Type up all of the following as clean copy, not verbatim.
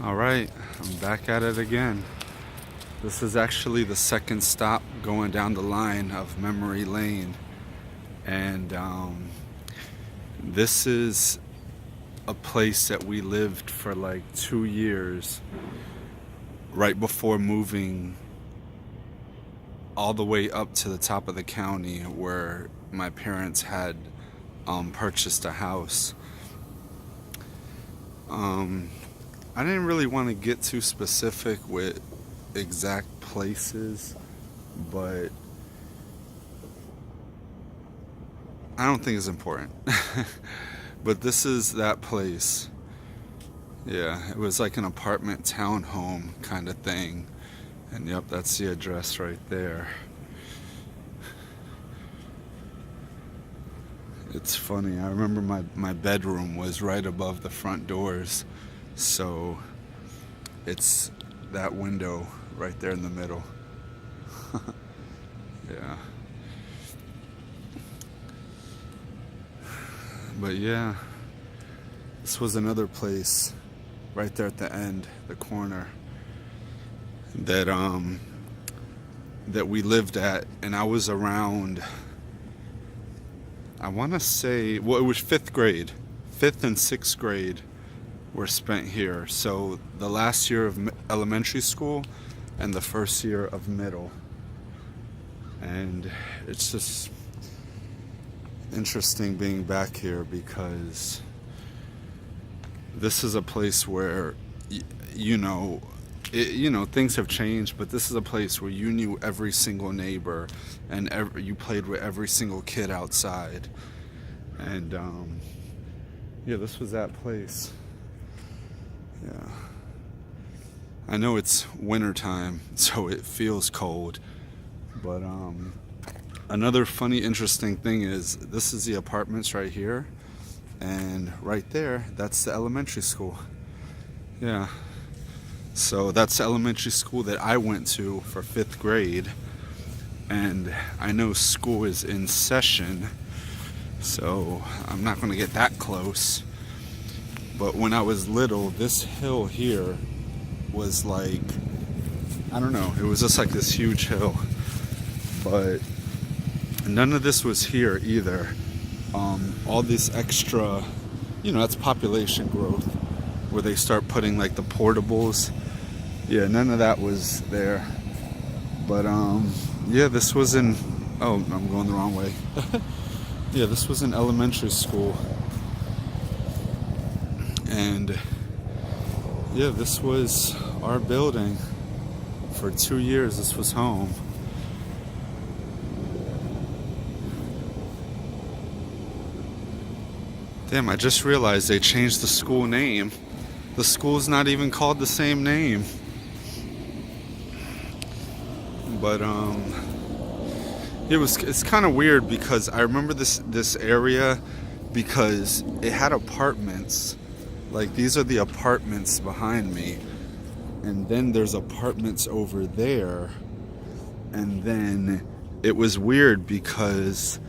All right, I'm back at it again. This is actually the second stop going down the line of Memory Lane. And this is a place that we lived for like 2 years right before moving all the way up to the top of the county where my parents had purchased a house. I didn't really want to get too specific with exact places, but I don't think it's important. But this is that place. Yeah, it was like an apartment townhome kind of thing. And yep, that's the address right there. It's funny, I remember my bedroom was right above the front doors. So it's that window right there in the middle. Yeah. But yeah, this was another place right there at the end, the corner, that that we lived at, and I was around, I want to say, well, it was 5th grade. 5th and 6th grade were spent here. So the last year of elementary school and the first year of middle. And it's just interesting being back here because this is a place where, things have changed, but this is a place where you knew every single neighbor and you played with every single kid outside. And yeah, this was that place. Yeah. I know it's wintertime, so it feels cold. But another funny, interesting thing is this is the apartments right here. And right there, that's the elementary school. Yeah. So that's the elementary school that I went to for 5th grade. And I know school is in session, so I'm not going to get that close. But when I was little, this hill here was like, I don't know, it was just like this huge hill. But none of this was here either. All this extra, that's population growth, where they start putting like the portables. Yeah, none of that was there. But yeah, this was in, oh, I'm going the wrong way. Yeah, this was in elementary school. And yeah, this was our building for 2 years. This was home. Damn, I just realized they changed the school name. The school's not even called the same name. But it's kind of weird because I remember this area because it had apartments. Like, these are the apartments behind me, and then there's apartments over there. And then it was weird because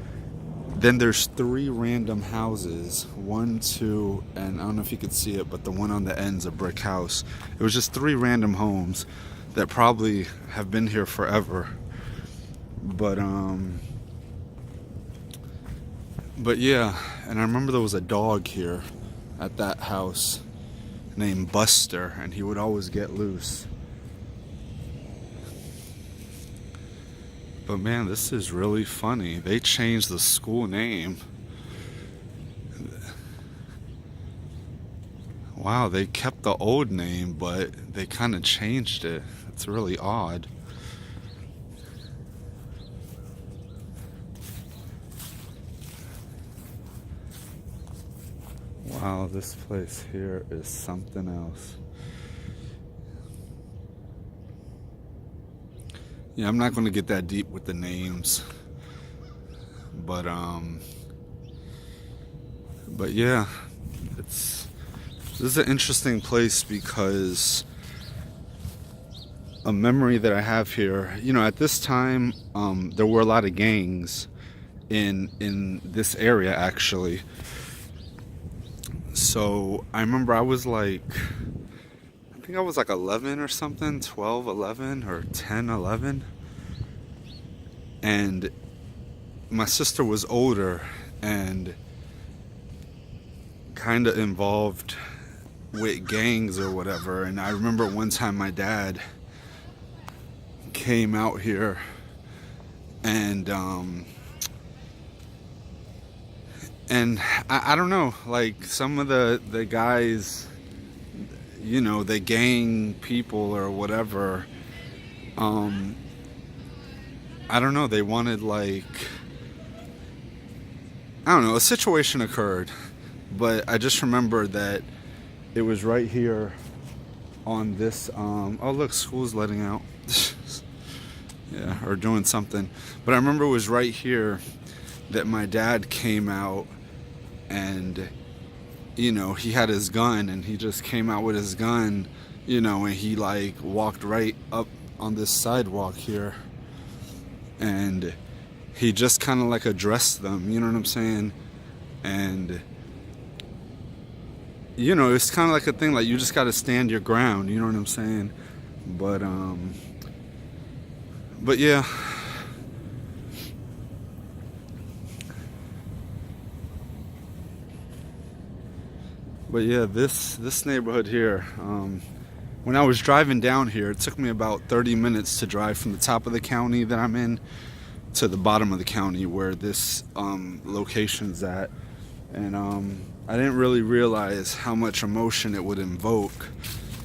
then there's 3 random houses, 1, 2, and I don't know if you could see it, but the one on the end's a brick house. It was just 3 random homes that probably have been here forever. But yeah, and I remember there was a dog here at that house named Buster, and he would always get loose. But man, this is really funny. They changed the school name. Wow, they kept the old name, but they kind of changed it. It's really odd. Wow, this place here is something else. Yeah, I'm not going to get that deep with the names. But yeah, this is an interesting place because a memory that I have here, at this time, there were a lot of gangs in this area actually. So I remember I was like, I think I was like 11 or something, 12, 11, or 10, 11. And my sister was older and kind of involved with gangs or whatever. And I remember one time my dad came out here and I don't know, like some of the guys, you know, the gang people or whatever, I don't know, they wanted, like, I don't know, a situation occurred, but I just remember that it was right here on this, oh look, school's letting out. Yeah, or doing something. But I remember it was right here that my dad came out and, you know, he had his gun and he just came out with his gun, you know, and he like walked right up on this sidewalk here and he just kind of like addressed them, you know what I'm saying? And, you know, it's kind of like a thing, like you just got to stand your ground, you know what I'm saying? But yeah. But yeah, this neighborhood here, when I was driving down here, it took me about 30 minutes to drive from the top of the county that I'm in to the bottom of the county where this location's at. And I didn't really realize how much emotion it would invoke.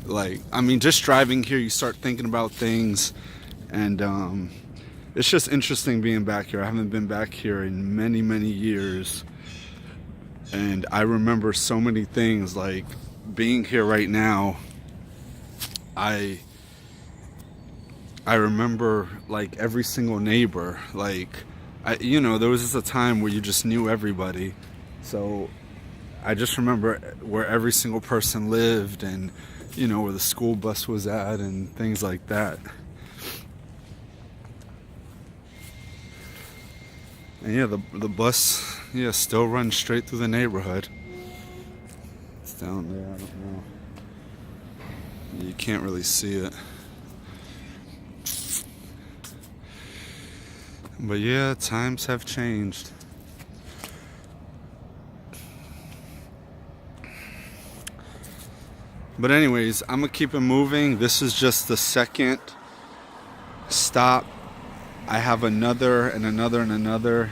Like, I mean, just driving here, you start thinking about things, and it's just interesting being back here. I haven't been back here in many, many years. And I remember so many things, like being here right now. I remember like every single neighbor. Like, you know, there was just a time where you just knew everybody. So I just remember where every single person lived and, you know, where the school bus was at and things like that. And yeah, the bus, yeah, still runs straight through the neighborhood. It's down there, I don't know. You can't really see it. But yeah, times have changed. But anyways, I'm gonna keep it moving. This is just the second stop. I have another and another and another,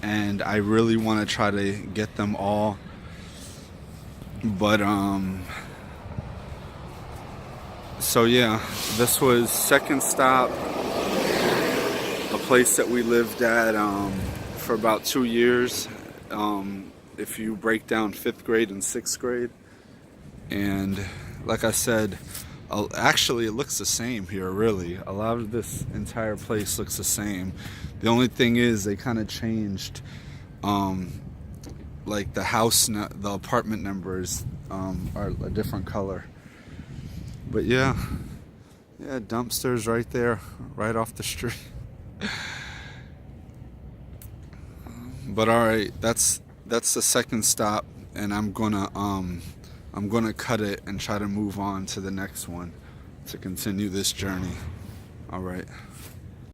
and I really want to try to get them all. But so yeah, this was second stop, a place that we lived at for about 2 years, if you break down 5th grade and 6th grade. And like I said, actually it looks the same here, really. A lot of this entire place looks the same. The only thing is they kind of changed, like the house, the apartment numbers are a different color. But yeah, dumpsters right there, right off the street. But all right, that's the second stop, and I'm gonna cut it and try to move on to the next one to continue this journey. All right.